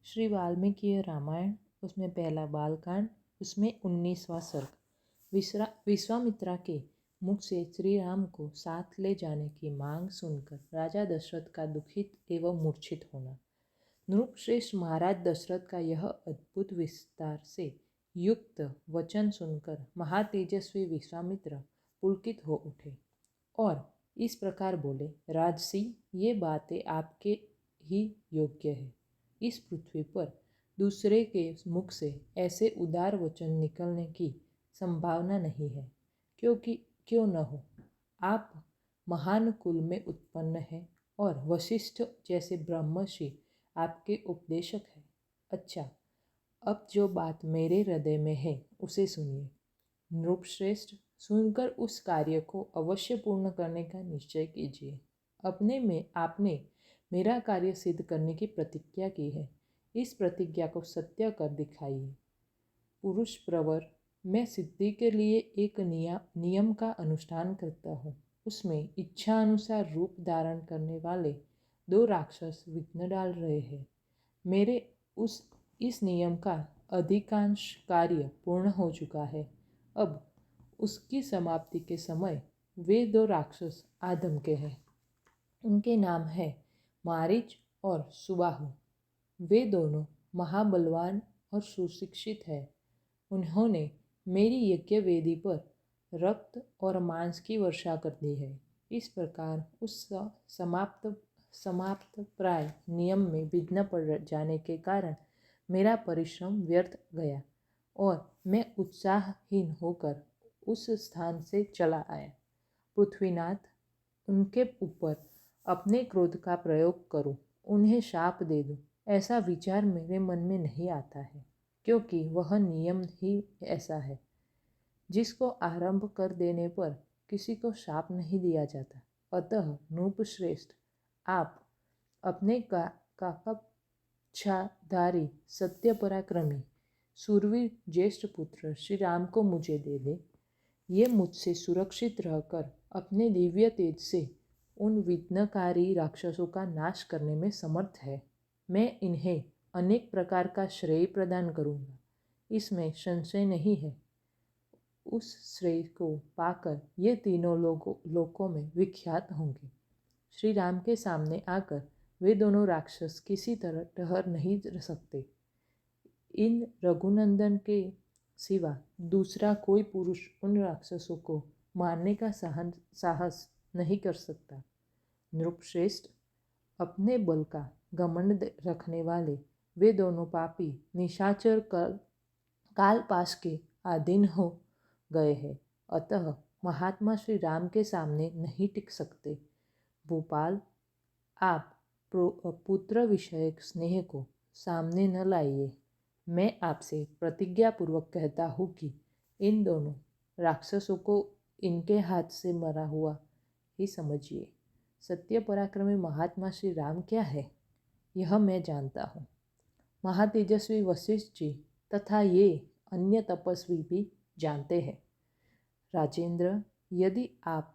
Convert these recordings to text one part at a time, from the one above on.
श्री वाल्मीकि रामायण, उसमें पहला बालकांड, उसमें 19वां सर्ग। विश्वामित्रा के मुख से श्री राम को साथ ले जाने की मांग सुनकर राजा दशरथ का दुखित एवं मूर्छित होना। नृपश्रेष्ठ महाराज दशरथ का यह अद्भुत विस्तार से युक्त वचन सुनकर महातेजस्वी विश्वामित्र पुलकित हो उठे और इस प्रकार बोले, राजसी, ये बातें आपके ही योग्य है। इस पृथ्वी पर दूसरे के मुख से ऐसे उदार वचन निकलने की संभावना नहीं है, क्योंकि क्यों न हो। आप महान कुल में उत्पन्न हैं और वशिष्ठ जैसे ब्रह्मर्षि आपके उपदेशक हैं। अच्छा, अब जो बात मेरे हृदय में है उसे सुनिए। नृपश्रेष्ठ, सुनकर उस कार्य को अवश्य पूर्ण करने का निश्चय कीजिए। अपने में आपने मेरा कार्य सिद्ध करने की प्रतिज्ञा की है। इस प्रतिज्ञा को सत्य कर दिखाइए। पुरुष प्रवर, मैं सिद्धि के लिए एक नियम का अनुष्ठान करता हूँ। उसमें इच्छा अनुसार रूप धारण करने वाले 2 राक्षस विघ्न डाल रहे हैं। मेरे इस नियम का अधिकांश कार्य पूर्ण हो चुका है। अब उसकी समाप्ति के समय वे 2 राक्षस आदम के हैं। उनके नाम है मारीच और सुबाहु। वे दोनों महाबलवान और सुशिक्षित हैं। उन्होंने मेरी यज्ञ वेदी पर रक्त और मांस की वर्षा कर दी है। इस प्रकार उस समाप्त प्राय नियम में विघ्न पड़ जाने के कारण मेरा परिश्रम व्यर्थ गया और मैं उत्साहहीन होकर उस स्थान से चला आया। पृथ्वीनाथ, उनके ऊपर अपने क्रोध का प्रयोग करूं, उन्हें शाप दे दूं, ऐसा विचार मेरे मन में नहीं आता है, क्योंकि वह नियम ही ऐसा है जिसको आरंभ कर देने पर किसी को शाप नहीं दिया जाता। अतः नृपश्रेष्ठ, आप अपने काकपक्षाधारी सत्य पराक्रमी सूरवीर ज्येष्ठ पुत्र श्री राम को मुझे दे दे। ये मुझसे सुरक्षित रहकर अपने दिव्य तेज से उन विघ्नकारी राक्षसों का नाश करने में समर्थ है। मैं इन्हें अनेक प्रकार का श्रेय प्रदान करूँगा, इसमें संशय नहीं है। उस श्रेय को पाकर ये तीनों लोकों में विख्यात होंगे। श्री राम के सामने आकर वे दोनों राक्षस किसी तरह ठहर नहीं सकते। इन रघुनंदन के सिवा दूसरा कोई पुरुष उन राक्षसों को मारने का साहस नहीं कर सकता। नृपश्रेष्ठ, अपने बल का घमंड रखने वाले वे दोनों पापी निशाचर कालपाश के अधीन हो गए हैं, अतः महात्मा श्री राम के सामने नहीं टिक सकते। भूपाल, आप पुत्र विषयक स्नेह को सामने न लाइए। मैं आपसे प्रतिज्ञापूर्वक कहता हूँ कि इन दोनों राक्षसों को इनके हाथ से मरा हुआ ही समझिए। सत्य पराक्रमी महात्मा श्री राम क्या है, यह मैं जानता हूँ। महातेजस्वी वशिष्ठ जी तथा ये अन्य तपस्वी भी जानते हैं। राजेंद्र, यदि आप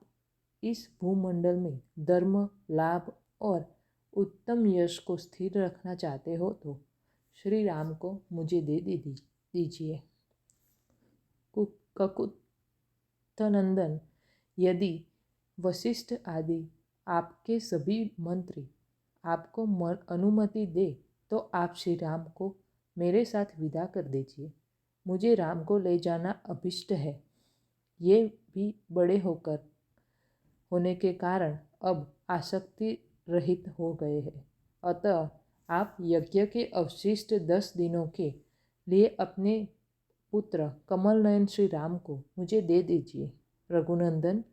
इस भूमंडल में धर्म, लाभ और उत्तम यश को स्थिर रखना चाहते हो तो श्री राम को मुझे दे दीजिए। ककुत्थनंदन, यदि वशिष्ठ आदि आपके सभी मंत्री आपको अनुमति दे तो आप श्री राम को मेरे साथ विदा कर दीजिए। मुझे राम को ले जाना अभिष्ट है। ये भी बड़े होने के कारण अब आसक्ति रहित हो गए हैं। अतः आप यज्ञ के अवशिष्ट 10 दिनों के लिए अपने पुत्र कमल नयन श्री राम को मुझे दे दीजिए। रघुनंदन,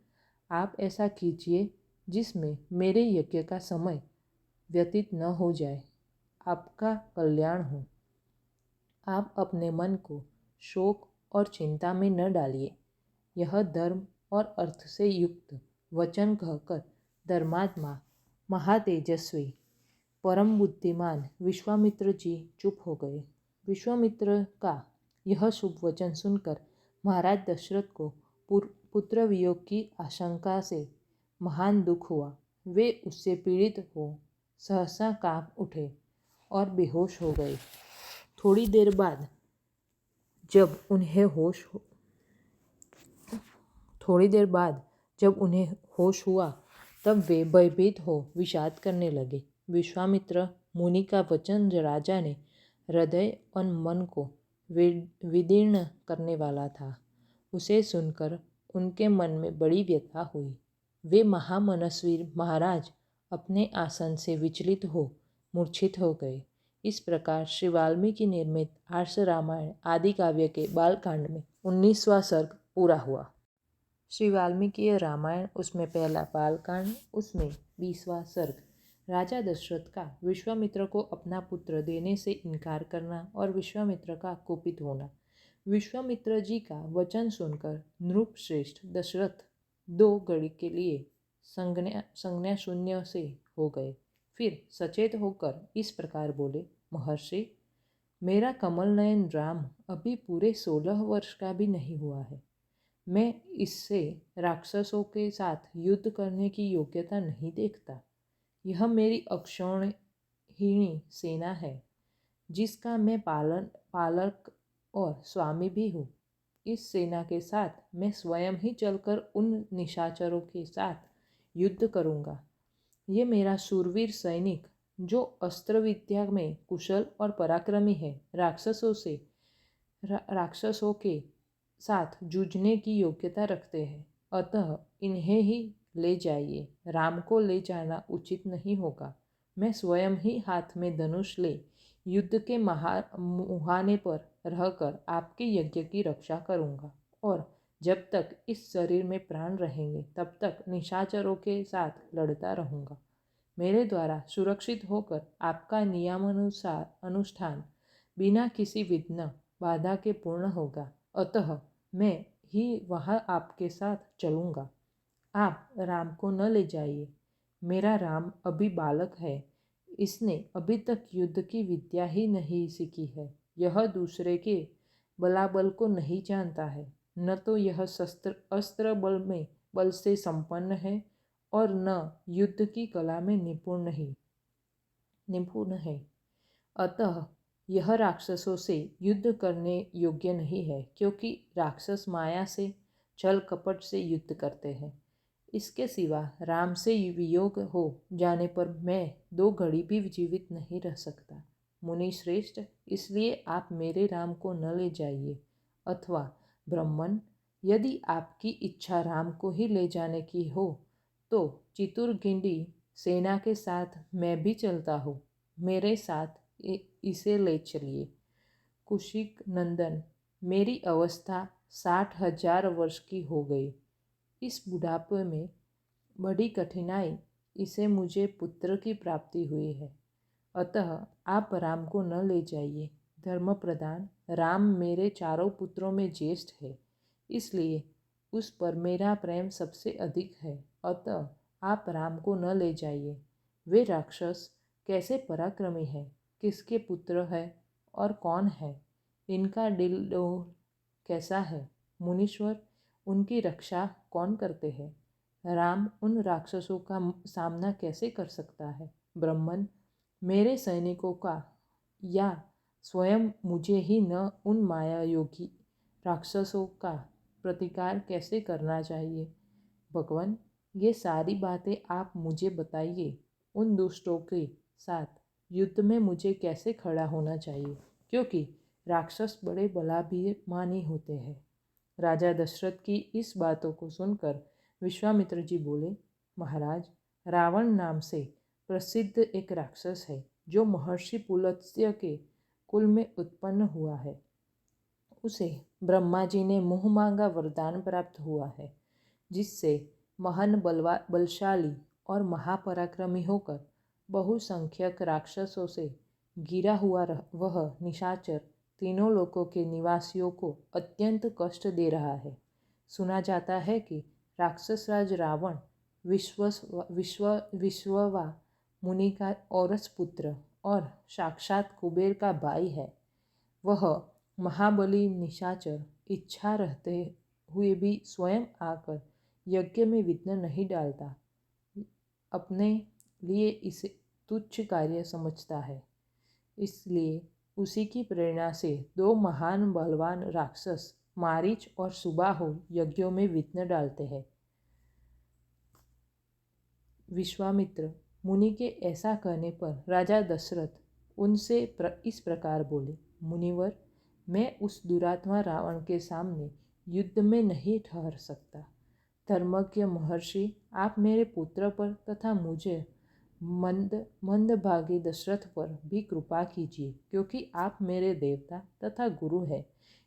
आप ऐसा कीजिए जिसमें मेरे यज्ञ का समय व्यतीत न हो जाए। आपका कल्याण हो। आप अपने मन को शोक और चिंता में न डालिए। यह धर्म और अर्थ से युक्त वचन कहकर धर्मात्मा महातेजस्वी परम बुद्धिमान विश्वामित्र जी चुप हो गए। विश्वामित्र का यह शुभ वचन सुनकर महाराज दशरथ को पुत्र वियोग की आशंका से महान दुख हुआ। वे उससे पीड़ित हो सहसा कांप उठे और बेहोश हो गए। थोड़ी देर बाद जब उन्हें होश हुआ तब वे भयभीत हो विषाद करने लगे। विश्वामित्र मुनि का वचन राजा ने हृदय और मन को विदीर्ण करने वाला था। उसे सुनकर उनके मन में बड़ी व्यथा हुई। वे महामनस्वी महाराज अपने आसन से विचलित हो मूर्छित हो गए। इस प्रकार श्री वाल्मीकि निर्मित आर्ष रामायण आदि काव्य के बालकांड में 19वां सर्ग पूरा हुआ। श्री वाल्मीकि रामायण उसमें पहला बालकांड, उसमें 20वां सर्ग। राजा दशरथ का विश्वामित्र को अपना पुत्र देने से इनकार करना और विश्वामित्र का कुपित होना। विश्वामित्र जी का वचन सुनकर नृपश्रेष्ठ दशरथ 2 घड़ी के लिए संज्ञा शून्य से हो गए। फिर सचेत होकर इस प्रकार बोले, महर्षि, मेरा कमल नयन राम अभी पूरे 16 वर्ष का भी नहीं हुआ है। मैं इससे राक्षसों के साथ युद्ध करने की योग्यता नहीं देखता। यह मेरी अक्षौहिणी सेना है, जिसका मैं पालक और स्वामी भी हूँ। इस सेना के साथ मैं स्वयं ही चलकर उन निशाचरों के साथ युद्ध करूँगा। ये मेरा शूरवीर सैनिक, जो अस्त्र विद्या में कुशल और पराक्रमी है, राक्षसों के साथ जूझने की योग्यता रखते हैं। अतः इन्हें ही ले जाइए। राम को ले जाना उचित नहीं होगा। मैं स्वयं ही हाथ में धनुष ले युद्ध के मुहाने पर रहकर आपके यज्ञ की रक्षा करूँगा, और जब तक इस शरीर में प्राण रहेंगे तब तक निशाचरों के साथ लड़ता रहूँगा। मेरे द्वारा सुरक्षित होकर आपका नियमानुसार अनुष्ठान बिना किसी विघ्न बाधा के पूर्ण होगा। अतः मैं ही वहाँ आपके साथ चलूँगा। आप राम को न ले जाइए। मेरा राम अभी बालक है। इसने अभी तक युद्ध की विद्या ही नहीं सीखी है। यह दूसरे के बलाबल को नहीं जानता है। न तो यह अस्त्र बल से संपन्न है और न युद्ध की कला में निपुण है। अतः यह राक्षसों से युद्ध करने योग्य नहीं है, क्योंकि राक्षस माया से, छल कपट से युद्ध करते हैं। इसके सिवा राम से वियोग हो जाने पर मैं 2 घड़ी भी जीवित नहीं रह सकता। मुनि श्रेष्ठ, इसलिए आप मेरे राम को न ले जाइए। अथवा ब्राह्मण, यदि आपकी इच्छा राम को ही ले जाने की हो तो चितुरगिंडी सेना के साथ मैं भी चलता हूँ। मेरे साथ इसे ले चलिए। कुशिक नंदन, मेरी अवस्था 60,000 वर्ष की हो गई। इस बुढ़ापे में बड़ी कठिनाई इसे मुझे पुत्र की प्राप्ति हुई है। अतः आप राम को न ले जाइए। धर्म प्रधान राम मेरे 4 पुत्रों में ज्येष्ठ है, इसलिए उस पर मेरा प्रेम सबसे अधिक है। अतः आप राम को न ले जाइए। वे राक्षस कैसे पराक्रमी है, किसके पुत्र है और कौन है, इनका डिलडोल कैसा है, मुनीश्वर, उनकी रक्षा कौन करते हैं? राम उन राक्षसों का सामना कैसे कर सकता है? ब्राह्मण, मेरे सैनिकों का या स्वयं मुझे ही न उन माया योगी राक्षसों का प्रतिकार कैसे करना चाहिए? भगवान, ये सारी बातें आप मुझे बताइए। उन दुष्टों के साथ युद्ध में मुझे कैसे खड़ा होना चाहिए, क्योंकि राक्षस बड़े बलाभिमानी होते हैं। राजा दशरथ की इस बातों को सुनकर विश्वामित्र जी बोले, महाराज, रावण नाम से प्रसिद्ध एक राक्षस है, जो महर्षि पुलत्स्य के कुल में उत्पन्न हुआ है। उसे ब्रह्मा जी ने मुँह मांगा वरदान प्राप्त हुआ है, जिससे महान बलशाली और महापराक्रमी होकर बहुसंख्यक राक्षसों से घिरा हुआ वह निशाचर तीनों लोकों के निवासियों को अत्यंत कष्ट दे रहा है। सुना जाता है कि राक्षस राज रावण विश्ववा मुनि का औरस पुत्र और साक्षात कुबेर का भाई है। वह महाबली निशाचर इच्छा रहते हुए भी स्वयं आकर यज्ञ में विघ्न नहीं डालता, अपने लिए इसे तुच्छ कार्य समझता है। इसलिए उसी की प्रेरणा से 2 महान बलवान राक्षस मारीच और सुबाहु यज्ञों में विघ्न डालते हैं। विश्वामित्र मुनि के ऐसा कहने पर राजा दशरथ उनसे इस प्रकार बोले, मुनिवर, मैं उस दुरात्मा रावण के सामने युद्ध में नहीं ठहर सकता। धर्मज्ञ महर्षि, आप मेरे पुत्र पर तथा मुझे मंदभागी दशरथ पर भी कृपा कीजिए, क्योंकि आप मेरे देवता तथा गुरु हैं।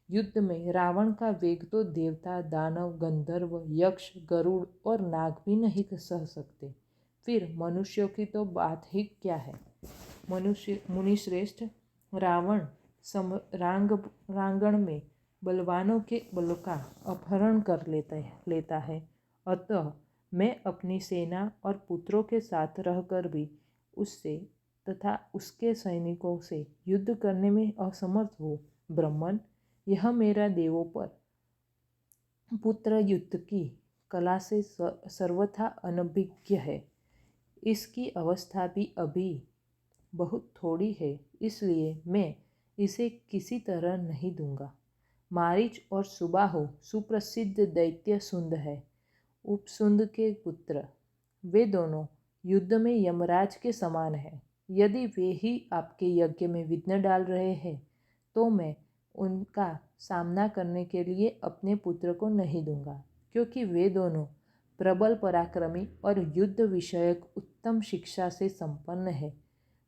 युद्ध में रावण का वेग तो देवता, दानव, गंधर्व, यक्ष, गरुड़ और नाग भी नहीं सह सकते, फिर मनुष्यों की तो बात ही क्या है। मुनिश्रेष्ठ, रावण रांगण में बलवानों के बल का अपहरण कर लेता है। अतः मैं अपनी सेना और पुत्रों के साथ रहकर भी उससे तथा उसके सैनिकों से युद्ध करने में असमर्थ हूँ। ब्रह्मन, यह मेरा देवों पर पुत्र युद्ध की कला से सर्वथा अनभिज्ञ है। इसकी अवस्था भी अभी बहुत थोड़ी है, इसलिए मैं इसे किसी तरह नहीं दूंगा। मारीच और सुबाहु सुप्रसिद्ध दैत्य सुंद है, उपसुंद के पुत्र। वे दोनों युद्ध में यमराज के समान हैं। यदि वे ही आपके यज्ञ में विघ्न डाल रहे हैं, तो मैं उनका सामना करने के लिए अपने पुत्र को नहीं दूंगा, क्योंकि वे दोनों प्रबल पराक्रमी और युद्ध विषयक उत्तम शिक्षा से संपन्न है।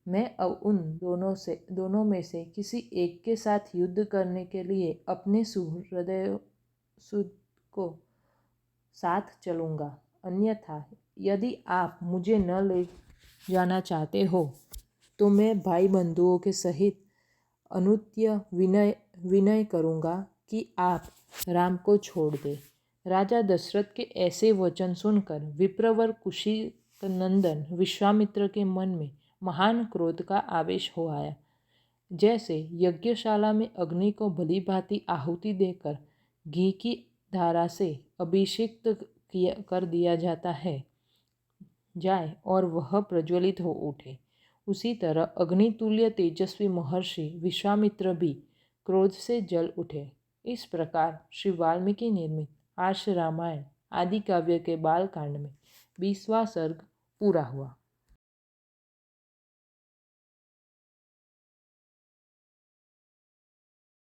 मैं अब उन दोनों में से किसी एक के साथ युद्ध करने के लिए अपने सुहृदय सुद को साथ चलूँगा। अन्यथा यदि आप मुझे न ले जाना चाहते हो, तो मैं भाई बंधुओं के सहित अनुत्य विनय करूँगा कि आप राम को छोड़ दें। राजा दशरथ के ऐसे वचन सुनकर विप्रवर कुशीक नंदन विश्वामित्र के मन में महान क्रोध का आवेश हो आया। जैसे यज्ञशाला में अग्नि को भली भांति आहुति देकर घी की धारा से अभिषिक्त कर दिया जाता है जाए और वह प्रज्वलित हो उठे, उसी तरह अग्नितुल्य तेजस्वी महर्षि विश्वामित्र भी क्रोध से जल उठे। इस प्रकार श्री वाल्मीकि निर्मित आर्ष रामायण आदि काव्य के बालकांड में 20वां सर्ग पूरा हुआ।